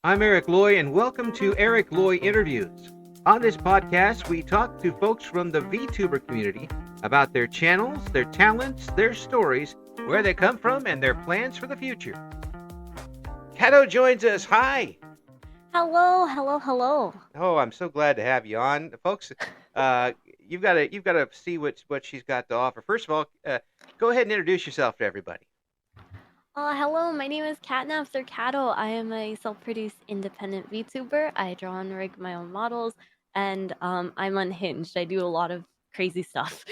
I'm Eric Loy, and welcome to Eric Loy Interviews. On this podcast, we talk to folks from the VTuber community about their channels, their talents, their stories, where they come from, and their plans for the future. Catto joins us. Hi. Hello. Oh, I'm so glad to have you on, folks. You've got to see what she's got to offer. First of all, go ahead and introduce yourself to everybody. Hello, my name is Catto. I am a self-produced independent VTuber. I draw and rig my own models, and I'm unhinged. I do a lot of crazy stuff.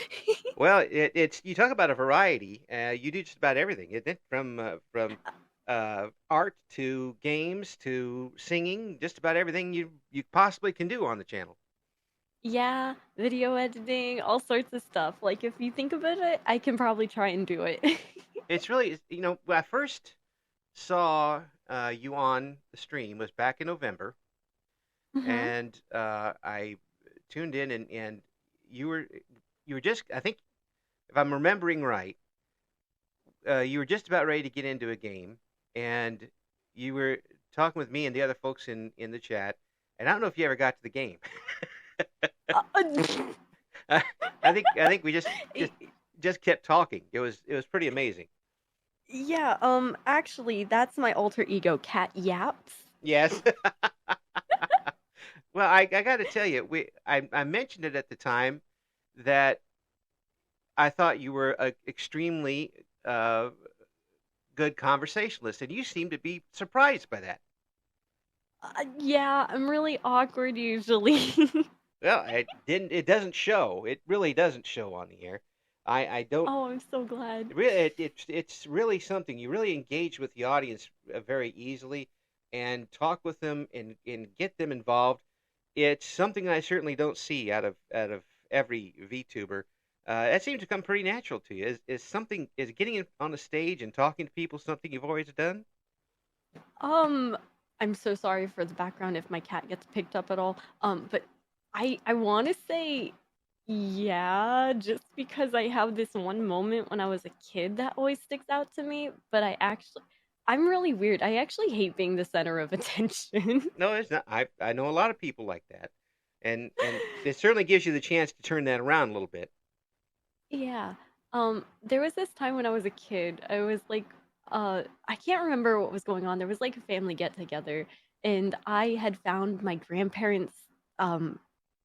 Well, it's you talk about a variety. You do just about everything, isn't it? From art to games to singing, just about everything you possibly can do on the channel. Yeah, video editing, all sorts of stuff. Like, if you think about it, I can probably try and do it. It's really, when I first saw you on the stream was back in November, hmm and I tuned in, and you were just, I think, if I'm remembering right, you were just about ready to get into a game, and you were talking with me and the other folks in the chat, and I don't know if you ever got to the game. Uh, I think we just kept talking. It was pretty amazing. yeah, actually, that's my alter ego, Cat Yaps. Yes. Well, I got to tell you, I mentioned it at the time that I thought you were a extremely good conversationalist, and you seem to be surprised by that. Yeah, I'm really awkward usually. Well, it doesn't show. It really doesn't show on the air. I don't Oh, I'm so glad. really. It's really something. You really engage with the audience very easily, and talk with them and get them involved. It's something I certainly don't see out of every VTuber. That seems to come pretty natural to you. Is getting on the stage and talking to people something you've always done? Um, I'm so sorry for the background if my cat gets picked up at all. But I want to say yeah, just because I have this one moment when I was a kid that always sticks out to me, but I'm really weird. I actually hate being the center of attention. No, it's not. I know a lot of people like that, and it certainly gives you the chance to turn that around a little bit. Yeah. There was this time when I was a kid. I was like, I can't remember what was going on. There was like a family get together, and I had found my grandparents'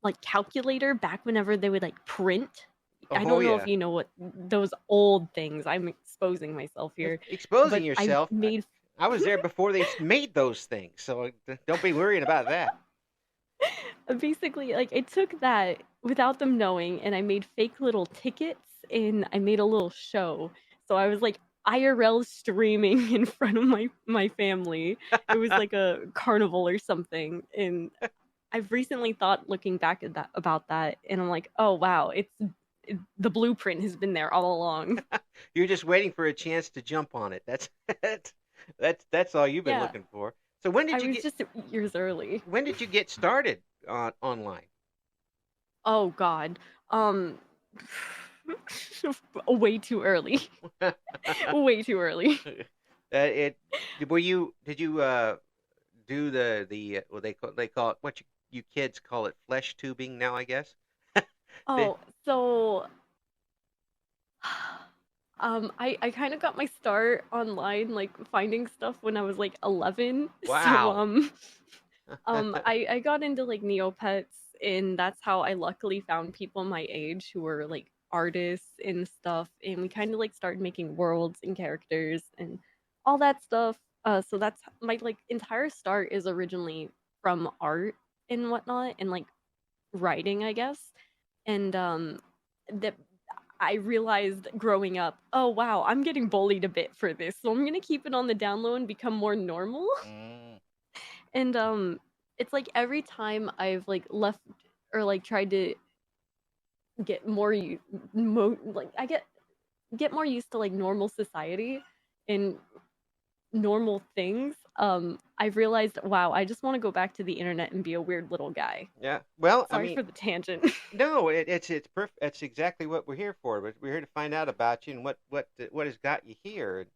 like calculator back whenever they would like print. I Oh don't know if yeah, you know what those old things. I'm exposing myself here, exposing but I yourself. made I was there before they made those things, so don't be worrying about that. basically like I took that without them knowing, and I made fake little tickets, and I made a little show. So I was like IRL streaming in front of my family. It was like a carnival or something, and I've recently thought, looking back at that about that, and I'm like, oh wow, the blueprint has been there all along. You're just waiting for a chance to jump on it. That's all you've been Yeah, looking for. So when did I you was get just years early. when did you get started online? Oh God, um, way too early, way too early. It were you did you do the well they call it what you kids call it flesh tubing now, I guess. The, Oh, so I kind of got my start online, like finding stuff when I was like 11. So wow. I got into like Neopets, and that's how I luckily found people my age who were like artists and stuff, and we kind of like started making worlds and characters and all that stuff. So that's my like entire start is originally from art and whatnot, and like writing, I guess. And that I realized growing up, oh wow, I'm getting bullied a bit for this, so I'm gonna keep it on the down low and become more normal. Mm. And it's like every time I've like left or like tried to get like get more used to like normal society and normal things, I've realized, wow, I just want to go back to the internet and be a weird little guy. Yeah. Well, I Sorry mean, for the tangent. no, it's perfect. It's exactly what we're here for. But we're here to find out about you and what has got you here,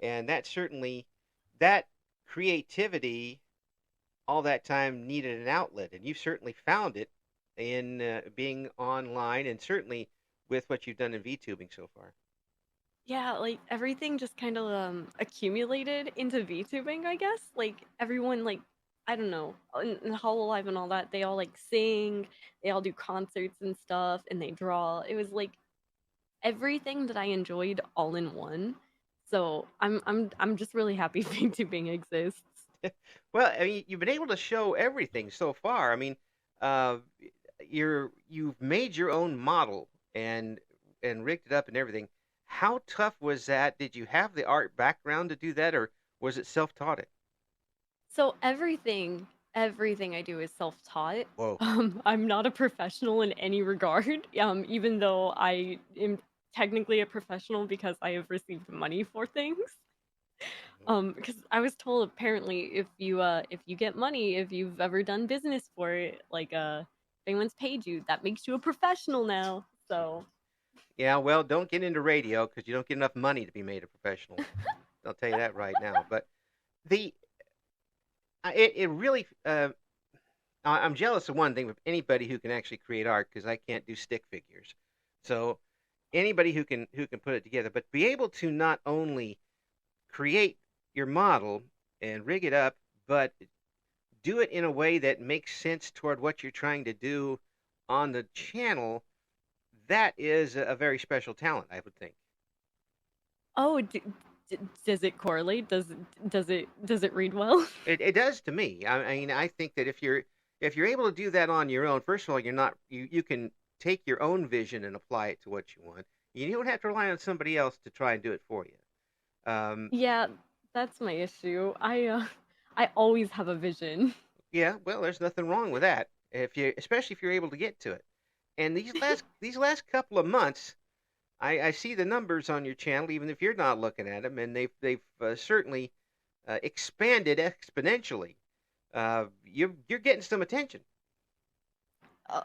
and that certainly that creativity all that time needed an outlet, and you've certainly found it in being online, and certainly with what you've done in VTubing so far. Yeah, like everything just kind of accumulated into VTubing, I guess. Like everyone, like I don't know, in Hololive and all that, they all like sing, they all do concerts and stuff, and they draw. It was like everything that I enjoyed all in one. So I'm just really happy VTubing exists. Well, I mean, you've been able to show everything so far. I mean, uh, you've made your own model and rigged it up and everything. How tough was that? Did you have the art background to do that, or was it self-taught? It. So everything I do is self-taught. Whoa. I'm not a professional in any regard. Even though I am technically a professional because I have received money for things. Because I was told apparently if you get money, if you've ever done business for it, like if anyone's paid you, that makes you a professional now. So Yeah, well, don't get into radio because you don't get enough money to be made a professional. I'll tell you that right now. But the it really I'm jealous of one thing of anybody who can actually create art because I can't do stick figures. So anybody who can put it together, but be able to not only create your model and rig it up, but do it in a way that makes sense toward what you're trying to do on the channel. That is a very special talent, I would think. oh, does it correlate? Does it read well? It does to me. I mean, I think that if you're able to do that on your own, first of all, you can take your own vision and apply it to what you want. You don't have to rely on somebody else to try and do it for you. Yeah, that's my issue. I always have a vision. Yeah, well, there's nothing wrong with that. Especially if you're able to get to it. And these last couple of months, I see the numbers on your channel, even if you're not looking at them, and they've certainly expanded exponentially. You're getting some attention. Uh,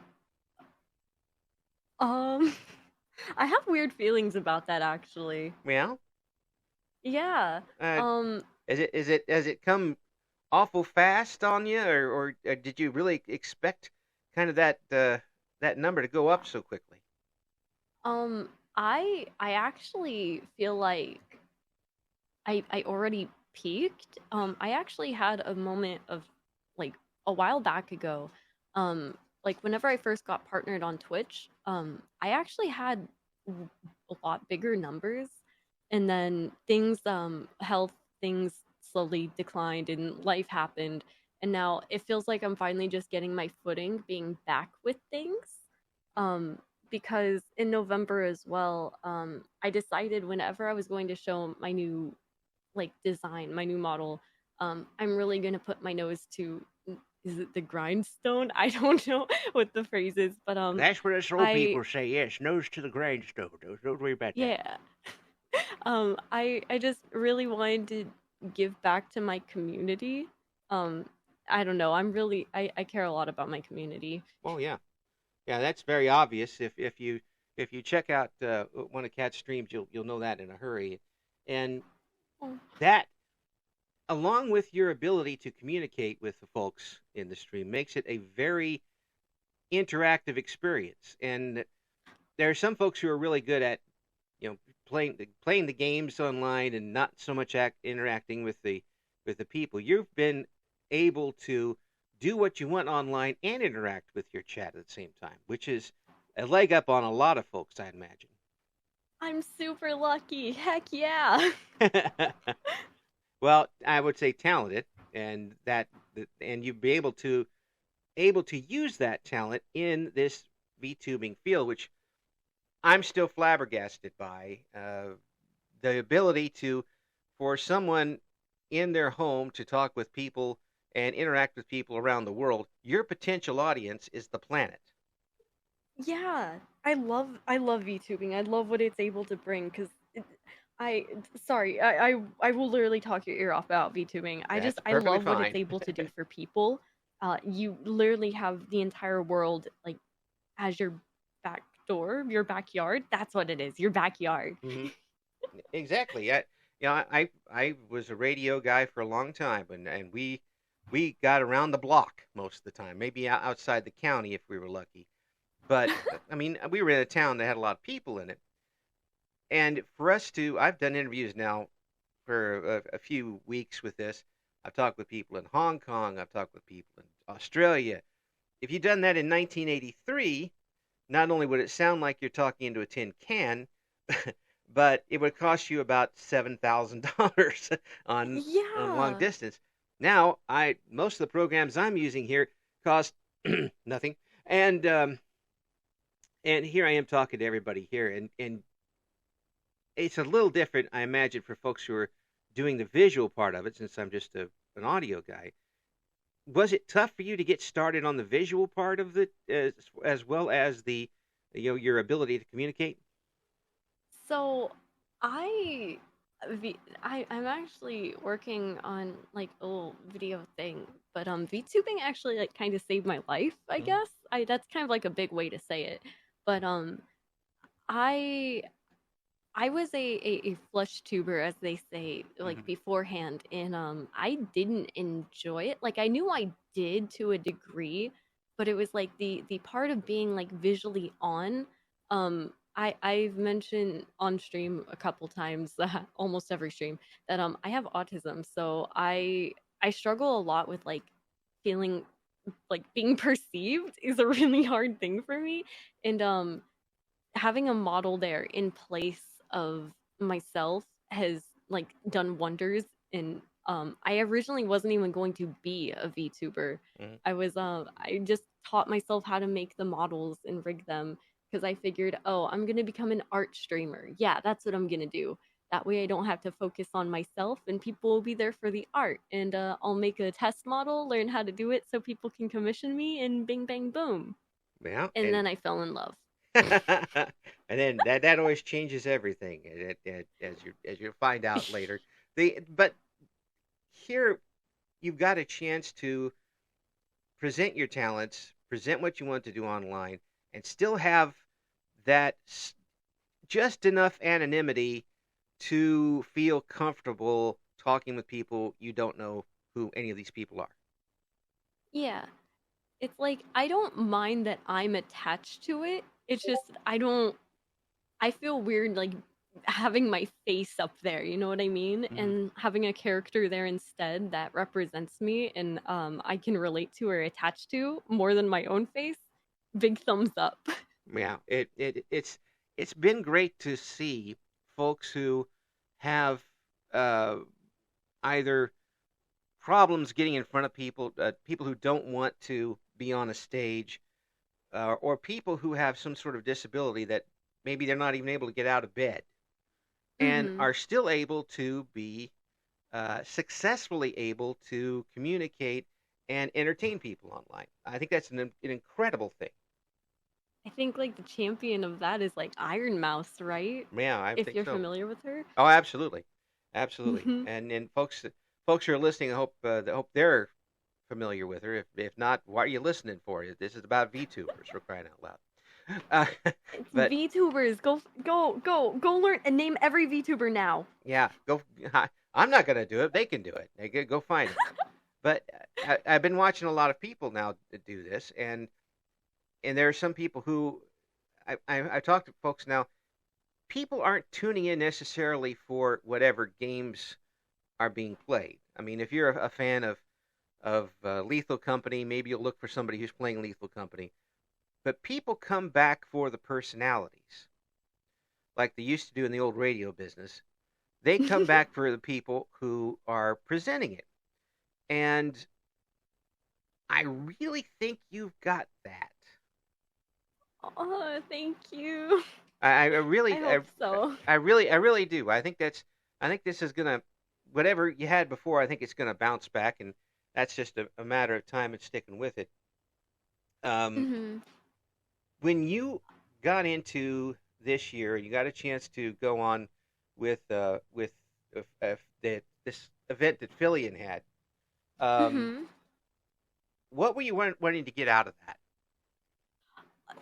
um, I have weird feelings about that actually. Yeah. Yeah. Uh, Um, is it has it come awful fast on you, or did you really expect kind of that number to go up so quickly? I actually feel like I already peaked. I actually had a moment of like a while back ago. Like whenever I first got partnered on Twitch, I actually had a lot bigger numbers, and then things, health things slowly declined, and life happened, and now it feels like I'm finally just getting my footing, being back with things. Um, because in November as well, I decided whenever I was going to show my new like design, my new model, I'm really gonna put my nose to is it the grindstone? I don't know what the phrase is, but That's what us old I people say. Yes, nose to the grindstone. Don't worry about that. yeah. I just really wanted to give back to my community. Um, I don't know. I care a lot about my community. Well, yeah, yeah, that's very obvious. If you check out one of Cat's streams, you'll know that in a hurry. And Oh, that, along with your ability to communicate with the folks in the stream, makes it a very interactive experience. And there are some folks who are really good at, playing the games online and not so much interacting with the people. You've been able to do what you want online and interact with your chat at the same time, which is a leg up on a lot of folks, I'd imagine. I'm super lucky. Heck yeah. Well, I would say talented, and you'd be able to use that talent in this VTubing field, which I'm still flabbergasted by. The ability for someone in their home to talk with people and interact with people around the world. Your potential audience is the planet. Yeah, I love VTubing. I love what it's able to bring because I sorry, I will literally talk your ear off about VTubing. That's I perfectly love what fine. it's able to do for people. You literally have the entire world like as your back door, your backyard. That's what it is, your backyard. Hmm. Exactly. I was a radio guy for a long time, and we We got around the block most of the time, maybe outside the county if we were lucky. But I mean, we were in a town that had a lot of people in it, and for us to, I've done interviews now for a few weeks with this. I've talked with people in Hong Kong. I've talked with people in Australia. If you'd done that in 1983, not only would it sound like you're talking into a tin can, but it would cost you about $7,000 on long Yeah. distance. Now, I most of the programs I'm using here cost nothing, and and here I am talking to everybody here, and it's a little different, I imagine, for folks who are doing the visual part of it, since I'm just an audio guy. Was it tough for you to get started on the visual part of it, as well as the your ability to communicate? So I I'm actually working on like a little video thing, but VTubing actually like kind of saved my life, I Mm-hmm. guess. I That's kind of like a big way to say it. But I I was a flush tuber, as they say, like Mm-hmm. beforehand, and I didn't enjoy it. Like I knew I did to a degree, but it was like the part of being like visually on. I've mentioned on stream a couple times, almost every stream, that I have autism, so I struggle a lot with like feeling like being perceived is a really hard thing for me, and having a model there in place of myself has like done wonders. And I originally wasn't even going to be a VTuber. Mm-hmm. I just taught myself how to make the models and rig them because I figured, oh, I'm gonna become an art streamer. Yeah, that's what I'm gonna do. That way I don't have to focus on myself and people will be there for the art. And I'll make a test model, learn how to do it so people can commission me, and bing bang boom. Yeah, And and then I fell in love. and then that always changes everything, as you find out later. But here you've got a chance to present your talents, present what you want to do online, and still have that just enough anonymity to feel comfortable talking with people you don't know who any of these people are. Yeah. It's like I don't mind that I'm attached to it. It's just I feel weird like having my face up there, you know what I mean? Hmm. And having a character there instead that represents me and I can relate to or attach to more than my own face. Big thumbs up. Yeah, it's been great to see folks who have uh, either problems getting in front of people, people who don't want to be on a stage, or people who have some sort of disability that maybe they're not even able to get out of bed and Mhm. are still able to be successfully able to communicate and entertain people online. I think that's an incredible thing. I think like the champion of that is like Iron Mouse, right? Yeah, I If think you're so. familiar with her. Oh, absolutely, absolutely. Mhm. And folks who are listening, I hope they're familiar with her. If not, what are you listening for? This is about VTubers for crying out loud. It's But VTubers. Go learn and name every VTuber now. yeah, go. I'm not gonna do it. They can do it. They can go find them. But I've been watching a lot of people now do this, and there are some people who I talk to folks now. People aren't tuning in necessarily for whatever games are being played. I mean, if you're a fan of Lethal Company, maybe you'll look for somebody who's playing Lethal Company. But people come back for the personalities, like they used to do in the old radio business. They come back for the people who are presenting it, and I really think you've got that. Oh, thank you. I I really, hope so. I really do. I think this is gonna, whatever you had before, I think it's gonna bounce back, and that's just a matter of time and sticking with it. Um, Mhm. when you got into this year, you got a chance to go on with this event that Fillion had. Um, Mhm. what were you wanting to get out of that?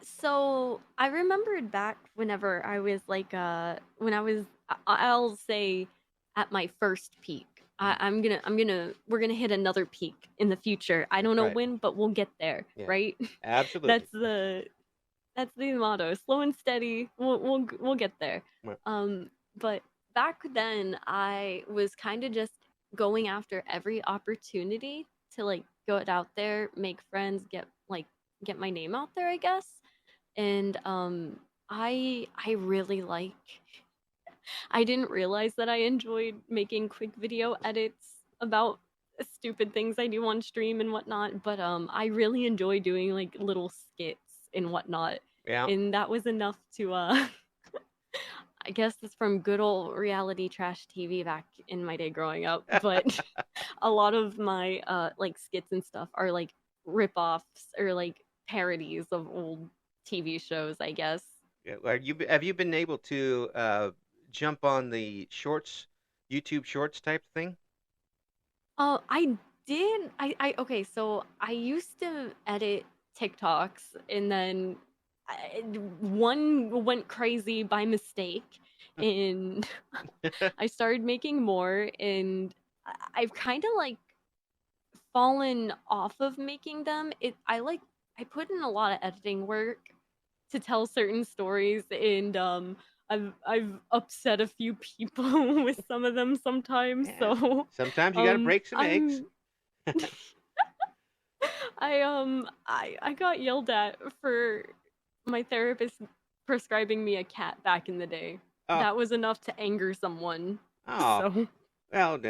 So I remembered back whenever I was like when I was I'll say at my first peak. Mhm. we're gonna hit another peak in the future. I don't know Right. when, but we'll get there, Yeah. right? Absolutely. that's the that's the motto. Slow and steady. We'll get there. Right. But back then, I was kind of just going after every opportunity to like go out there, make friends, get my name out there, I guess. And I really like. I didn't realize that I enjoyed making quick video edits about stupid things I do on stream and whatnot. But I really enjoy doing like little skits and whatnot, Yeah. and that was enough to I guess it's from good old reality trash TV back in my day growing up. But a lot of my like skits and stuff are like rip-offs or like parodies of old TV shows, I guess. Yeah, have you been able to jump on the shorts, YouTube Shorts type thing? I did. Okay. So I used to edit TikToks, and then one went crazy by mistake, and I started making more, and I've kind of like fallen off of making them. I put in a lot of editing work to tell certain stories, and I've upset a few people with some of them sometimes. Yeah. So Sometimes you got to break some eggs. I'm I got yelled at for my therapist prescribing me a cat back in the day. Oh, That was enough to anger someone. oh. So, Well,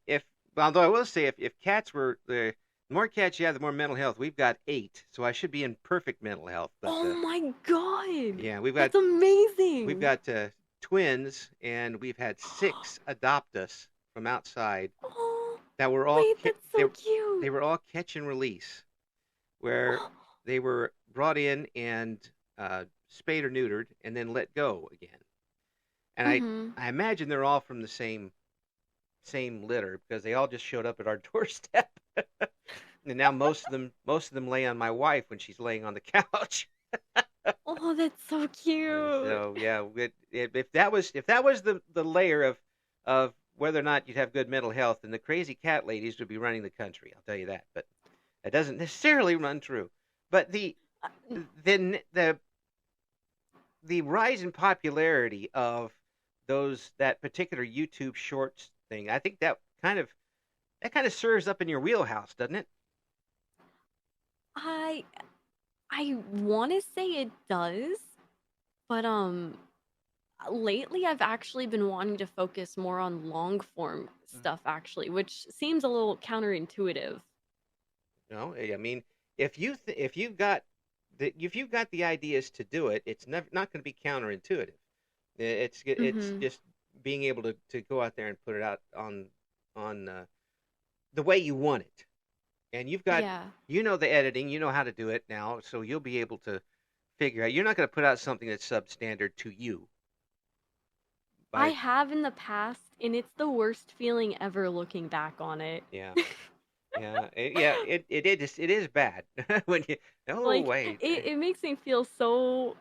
if although I will say if cats were the more cats you have, the more mental health. We've got 8, so I should be in perfect mental health. But oh my god. yeah, That's we've amazing. got twins, and we've had 6 adopt us from outside Oh, that were all wait, that's so they cute. were all catch and release, where they were brought in and spayed or neutered and then let go again. And Mhm. I imagine they're all from the same litter because they all just showed up at our doorstep. And now most of them lay on my wife when she's laying on the couch. Oh, that's so cute. So yeah, if that was the layer of whether or not you'd have good mental health, then the crazy cat ladies would be running the country. I'll tell you that. But that doesn't necessarily run true. But Uh, then the rise in popularity of that particular YouTube Shorts thing, I think that kind of serves up in your wheelhouse, doesn't it? I I want to say it does, but lately I've actually been wanting to focus more on long form Mm. stuff actually, which seems a little counterintuitive. No, I mean, if you've got the ideas to do it, it's never not going to be counterintuitive. It's Mhm. just being able to go out there and put it out on the way you want it. And Yeah. you know the editing, you know how to do it now, so you'll be able to figure out. You're not going to put out something that's substandard to you. I By have in the past, and it's the worst feeling ever looking back on it. Yeah, it is bad when you. Oh Like wait, it makes me feel so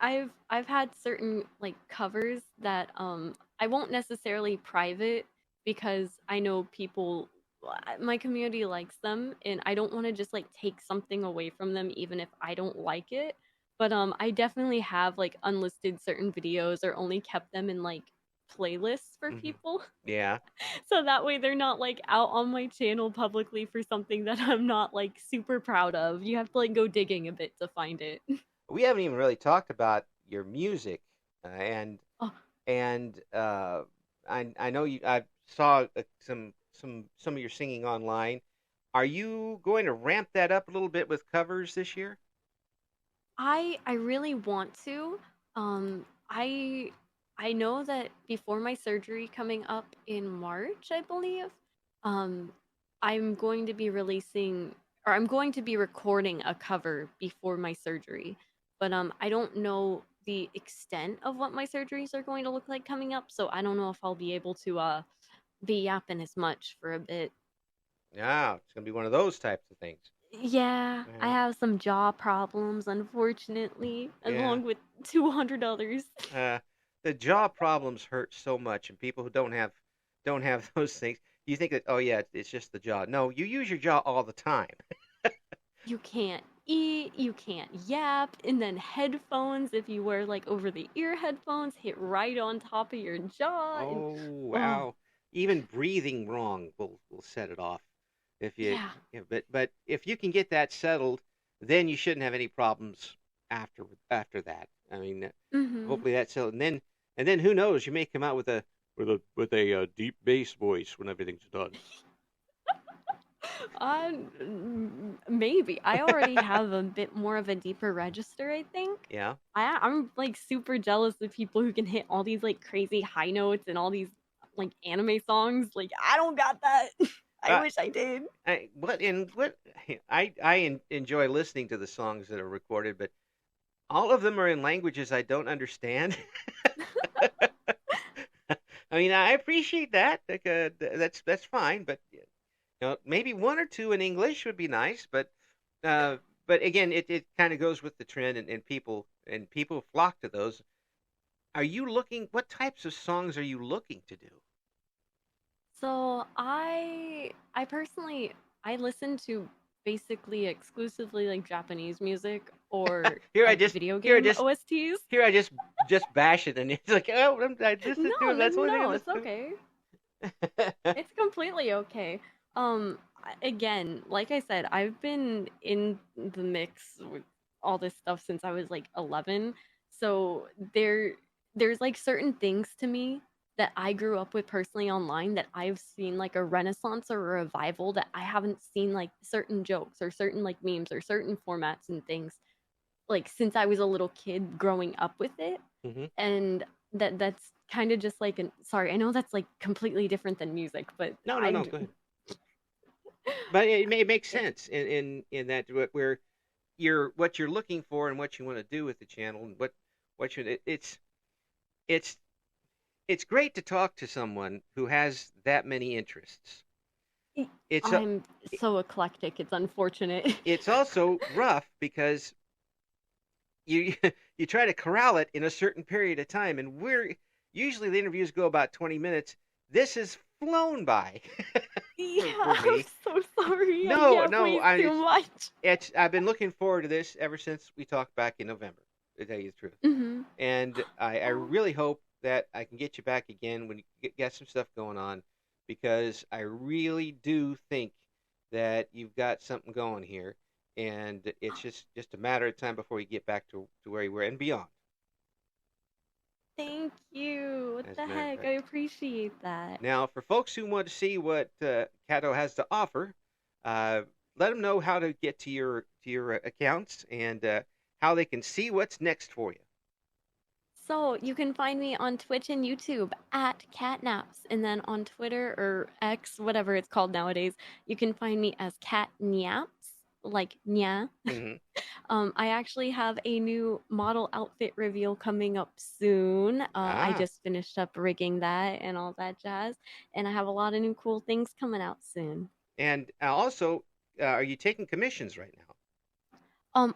I've had certain like covers that I won't necessarily private because I know people my community likes them, and I don't want to just like take something away from them even if I don't like it. But I definitely have like unlisted certain videos or only kept them in like playlists for hmm people. yeah. So that way they're not like out on my channel publicly for something that I'm not like super proud of. You have to like go digging a bit to find it. We haven't even really talked about your music, and Oh, and I know I saw some of your singing online. Are you going to ramp that up a little bit with covers this year? I really want to. Um I know that before my surgery coming up in March, I believe, um I'm going to be releasing or I'm going to be recording a cover before my surgery. But I don't know the extent of what my surgeries are going to look like coming up, so I don't know if I'll be able to be yapping as much for a bit. Yeah, it's gonna be one of those types of things. Yeah, I Yeah, have some jaw problems, unfortunately, yeah. along with 200 others. Uh, the jaw problems hurt so much, and people who don't have don't have those things, you think that, oh yeah, it's just the jaw. No, you use your jaw all the time. You can't eat, you can't yap, and then headphones, if you wear like over the ear headphones, hit right on top of your jaw. And Oh oh, wow, even breathing wrong will set it off. If you, yeah. yeah, but if you can get that settled, then you shouldn't have any problems after that. I mean, Mm-hmm. hopefully that's settled, and then who knows, you may come out with a deep bass voice when everything's done. Maybe. I already have a bit more of a deeper register, I think. Yeah. I'm like super jealous of people who can hit all these like crazy high notes and all these like anime songs. Like I don't got that. I Uh, wish I did. what enjoy listening to the songs that are recorded, but all of them are in languages I don't understand. I mean, I appreciate that. Like, that's fine, but maybe one or two in English would be nice. But again, it kind of goes with the trend, and people flock to those. Are you looking? What types of songs are you looking to do? So I personally I listen to basically exclusively like Japanese music or Here I like just video here I game just OSTs. here I just bash it, and it's like, oh, I listen No, to it. That's the only thing I no, it's listen okay. to. It's completely okay. Again, like I said, I've been in the mix with all this stuff since I was like 11. So there's like certain things to me that I grew up with personally online that I've seen like a renaissance or a revival that I haven't seen like certain jokes or certain like memes or certain formats and things like since I was a little kid growing up with it. Hmm. And that's kind of just like an sorry, I know that's like completely different than music, but No, no, I no. Go ahead. But it makes sense in that where what you're looking for and what you want to do with the channel and what should it's it's great to talk to someone who has that many interests. It's a, I'm so eclectic. It's unfortunate. it's also rough because you you try to corral it in a certain period of time, and we're usually the interviews go about 20 minutes. This has flown by Yeah, for I'm me. so sorry. I No, yap no, way too much. it's I've been looking forward to this ever since we talked back in November, to tell you the truth. Hmm. And I Oh, really hope that I can get you back again when you get some stuff going on, because I really do think that you've got something going here, and it's just a matter of time before you get back to where you were and beyond. thank you. What As a the matter of heck? I fact. appreciate that. Now, for folks who want to see what Catto has to offer, uh, let them know how to get to your accounts and how they can see what's next for you. So you can find me on Twitch and YouTube at Catnaps, and then on Twitter or X, whatever it's called nowadays, you can find me as Catnaps, like nya. Hmm. I actually have a new model outfit reveal coming up soon. I Ah, just finished up rigging that and all that jazz, and I have a lot of new cool things coming out soon. and also, are you taking commissions right now?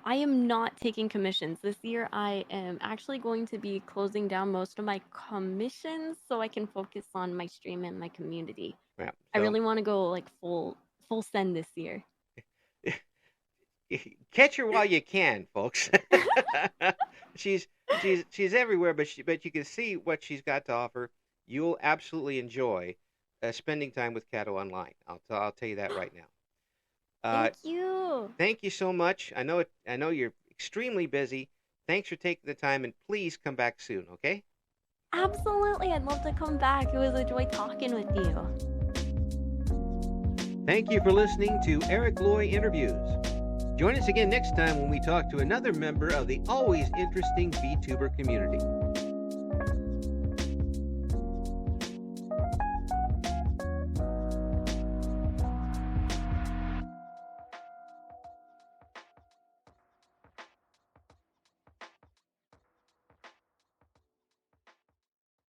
I am not taking commissions this year. I am actually going to be closing down most of my commissions so I can focus on my stream and my community. Yeah. I So really want to go like full send this year. catch her while you can, folks. she's she's everywhere, but you can see what she's got to offer. You'll absolutely enjoy spending time with Catto online. I'll tell you that right now. Uh, Thank you. Thank you so much. I know you're extremely busy. Thanks for taking the time, and please come back soon. Okay? Absolutely. I'd love to come back. It was a joy talking with you. Thank you for listening to Eric Loy Interviews. Join us again next time when we talk to another member of the always interesting VTuber community.